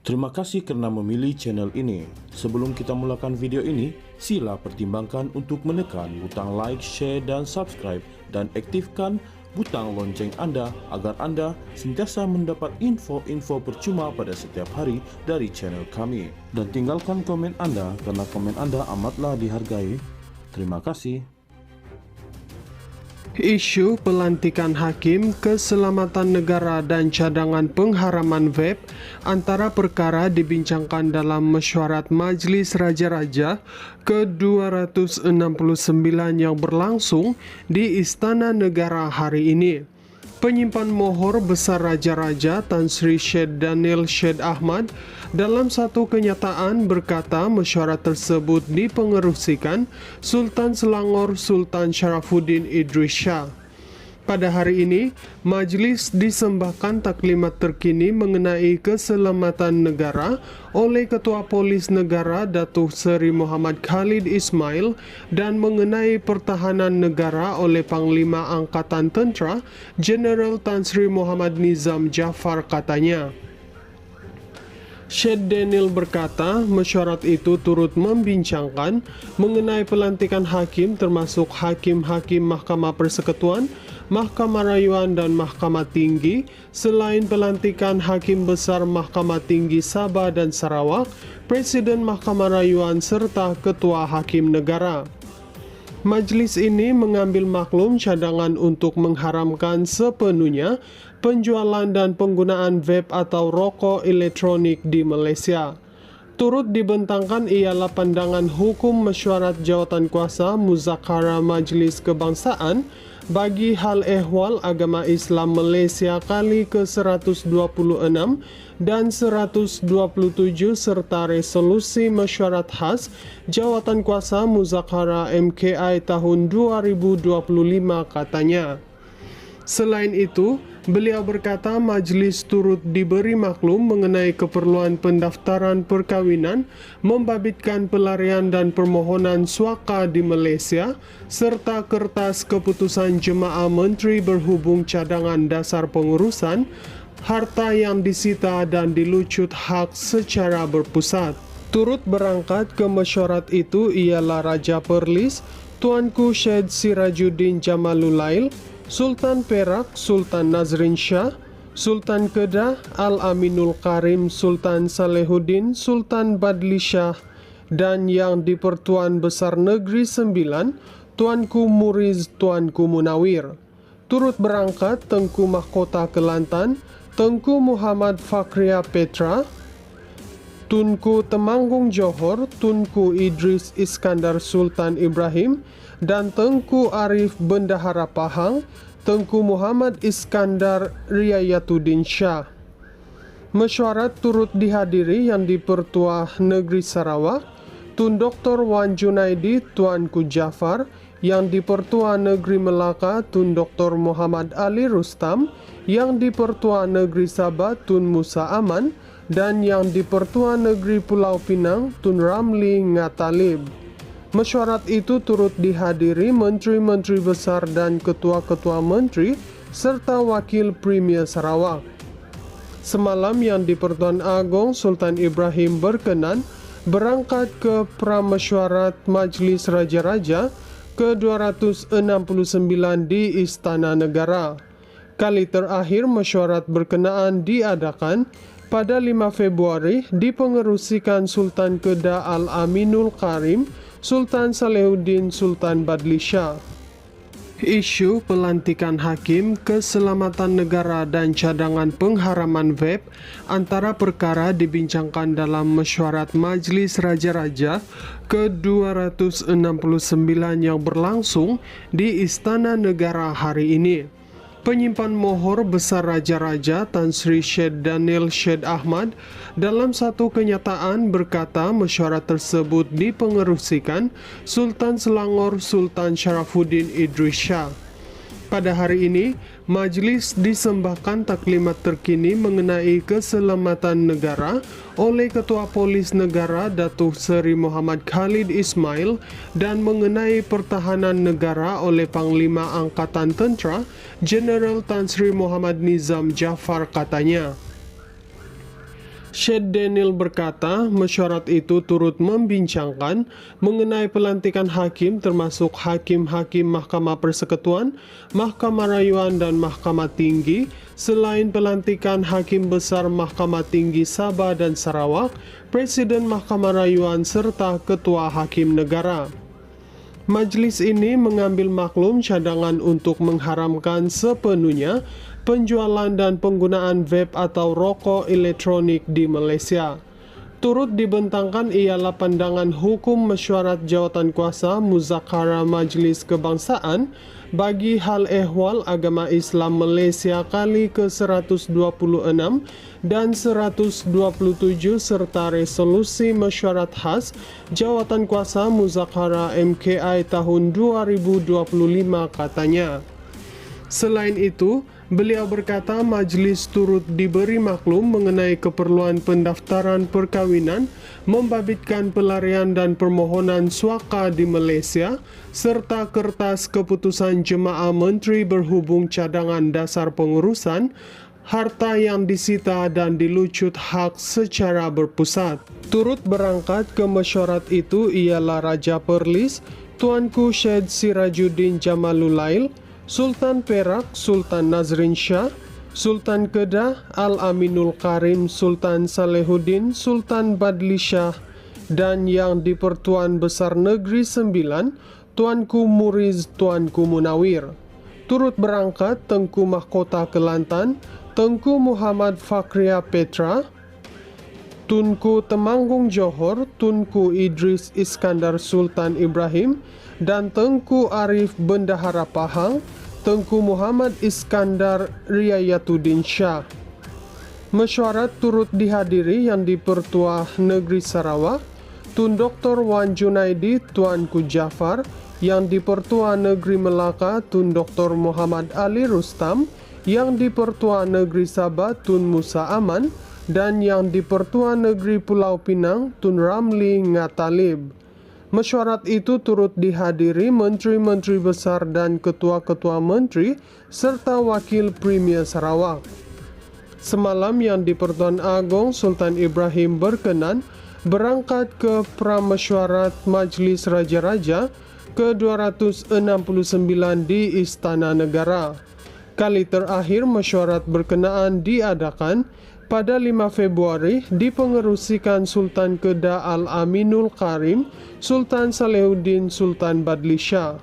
Terima kasih karena memilih channel ini. Sebelum kita mulakan video ini, sila pertimbangkan untuk menekan butang like, share, dan subscribe, dan aktifkan butang lonceng Anda agar Anda sentiasa mendapat info-info percuma pada setiap hari dari channel kami. Dan tinggalkan komen Anda karena komen Anda amatlah dihargai. Terima kasih. Isu pelantikan hakim, keselamatan negara dan cadangan pengharaman vape antara perkara dibincangkan dalam mesyuarat Majlis Raja-Raja ke-269 yang berlangsung di Istana Negara hari ini. Penyimpan mohor besar Raja-Raja Tan Sri Syed Daniel Syed Ahmad dalam satu kenyataan berkata mesyuarat tersebut dipengerusikan Sultan Selangor Sultan Sharafuddin Idris Shah. Pada hari ini, majlis disembahkan taklimat terkini mengenai keselamatan negara oleh Ketua Polis Negara Datuk Seri Muhammad Khalid Ismail dan mengenai pertahanan negara oleh Panglima Angkatan Tentera Jeneral Tan Sri Muhammad Nizam Jaffar katanya. Syed Daniel berkata, mesyuarat itu turut membincangkan mengenai pelantikan hakim termasuk hakim-hakim Mahkamah Persekutuan, Mahkamah Rayuan dan Mahkamah Tinggi, selain pelantikan Hakim Besar Mahkamah Tinggi Sabah dan Sarawak, Presiden Mahkamah Rayuan serta Ketua Hakim Negara. Majlis ini mengambil maklum cadangan untuk mengharamkan sepenuhnya penjualan dan penggunaan vape atau rokok elektronik di Malaysia. Turut dibentangkan ialah pandangan hukum mesyuarat Jawatankuasa Muzakarah Majlis Kebangsaan bagi hal ehwal agama Islam Malaysia kali ke-126 dan 127 serta resolusi mesyuarat khas Jawatankuasa Muzakarah MKI tahun 2025 katanya. Selain itu, beliau berkata majlis turut diberi maklum mengenai keperluan pendaftaran perkawinan, membabitkan pelarian dan permohonan suaka di Malaysia, serta kertas keputusan Jemaah Menteri berhubung cadangan dasar pengurusan, harta yang disita dan dilucut hak secara berpusat. Turut berangkat ke mesyuarat itu ialah Raja Perlis, Tuanku Syed Sirajuddin Jamalulail, Sultan Perak Sultan Nazrin Shah, Sultan Kedah Al-Aminul Karim Sultan Salehuddin Sultan Badli Shah, dan yang di-Pertuan Besar Negeri Sembilan, Tuanku Muriz Tuanku Munawir. Turut berangkat Tengku Mahkota Kelantan, Tengku Muhammad Fakria Petra, Tunku Temanggung Johor, Tunku Idris Iskandar Sultan Ibrahim, dan Tengku Arif Bendahara Pahang, Tengku Muhammad Iskandar Riayatuddin Shah. Mesyuarat turut dihadiri yang di-Pertua Negeri Sarawak, Tun Dr. Wan Junaidi Tuanku Jaffar, yang di-Pertua Negeri Melaka Tun Dr. Muhammad Ali Rustam, yang di-Pertua Negeri Sabah Tun Musa Aman, dan yang di-Pertua Negeri Pulau Pinang Tun Ramli Ngatalib. Mesyuarat itu turut dihadiri menteri-menteri besar dan ketua-ketua menteri serta wakil Premier Sarawak. Semalam yang di-Pertuan Agong Sultan Ibrahim berkenan berangkat ke pramesyuarat Majlis Raja-Raja ke-269 di Istana Negara. Kali terakhir mesyuarat berkenaan diadakan pada 5 Februari dipengerusikan Sultan Kedah Al-Aminul Karim Sultan Salehuddin Sultan Badli Shah. Isu pelantikan hakim, keselamatan negara dan cadangan pengharaman vape antara perkara dibincangkan dalam mesyuarat Majlis Raja-Raja ke-269 yang berlangsung di Istana Negara hari ini. Penyimpan mohor besar Raja-Raja Tan Sri Syed Daniel Syed Ahmad dalam satu kenyataan berkata mesyuarat tersebut dipengerusikan Sultan Selangor Sultan Sharafuddin Idris Shah. Pada hari ini, majlis disembahkan taklimat terkini mengenai keselamatan negara oleh Ketua Polis Negara Datuk Seri Muhammad Khalid Ismail dan mengenai pertahanan negara oleh Panglima Angkatan Tentera Jeneral Tan Sri Muhammad Nizam Jaffar katanya. Syed Daniel berkata, mesyuarat itu turut membincangkan mengenai pelantikan hakim termasuk hakim-hakim Mahkamah Persekutuan, Mahkamah Rayuan dan Mahkamah Tinggi, selain pelantikan Hakim Besar Mahkamah Tinggi Sabah dan Sarawak, Presiden Mahkamah Rayuan serta Ketua Hakim Negara. Majelis ini mengambil maklum cadangan untuk mengharamkan sepenuhnya penjualan dan penggunaan vape atau rokok elektronik di Malaysia. Turut dibentangkan ialah pandangan hukum mesyuarat jawatankuasa Muzakarah Majlis Kebangsaan bagi hal ehwal agama Islam Malaysia kali ke-126 dan 127 serta resolusi mesyuarat khas jawatankuasa Muzakarah MKI tahun 2025 katanya. Selain itu, beliau berkata majlis turut diberi maklum mengenai keperluan pendaftaran perkawinan, membabitkan pelarian dan permohonan suaka di Malaysia, serta kertas keputusan Jemaah Menteri berhubung cadangan dasar pengurusan, harta yang disita dan dilucut hak secara berpusat. Turut berangkat ke mesyuarat itu ialah Raja Perlis, Tuanku Syed Sirajuddin Jamalulail, Sultan Perak Sultan Nazrin Shah, Sultan Kedah Al-Aminul Karim Sultan Salehuddin Sultan Badli Shah, dan yang di-Pertuan Besar Negeri Sembilan, Tuanku Muriz Tuanku Munawir. Turut berangkat Tengku Mahkota Kelantan, Tengku Muhammad Fakria Petra, Tunku Temanggung Johor, Tunku Idris Iskandar Sultan Ibrahim, dan Tengku Arif Bendahara Pahang, Tengku Muhammad Iskandar Riayatuddin Shah. Mesyuarat turut dihadiri yang di-Pertua Negeri Sarawak, Tun Dr. Wan Junaidi Tuanku Jafar, yang di-Pertua Negeri Melaka Tun Dr. Muhammad Ali Rustam, yang di-Pertua Negeri Sabah Tun Musa Aman, dan yang di-Pertua Negeri Pulau Pinang Tun Ramli Ngatalib. Mesyuarat itu turut dihadiri menteri-menteri besar dan ketua-ketua menteri serta wakil Premier Sarawak. Semalam yang di-Pertuan Agong Sultan Ibrahim berkenan berangkat ke pramesyuarat Majlis Raja-Raja ke-269 di Istana Negara. Kali terakhir mesyuarat berkenaan diadakan pada 5 Februari dipengerusikan Sultan Kedah Al-Aminul Karim, Sultan Salehuddin Sultan Badli Shah.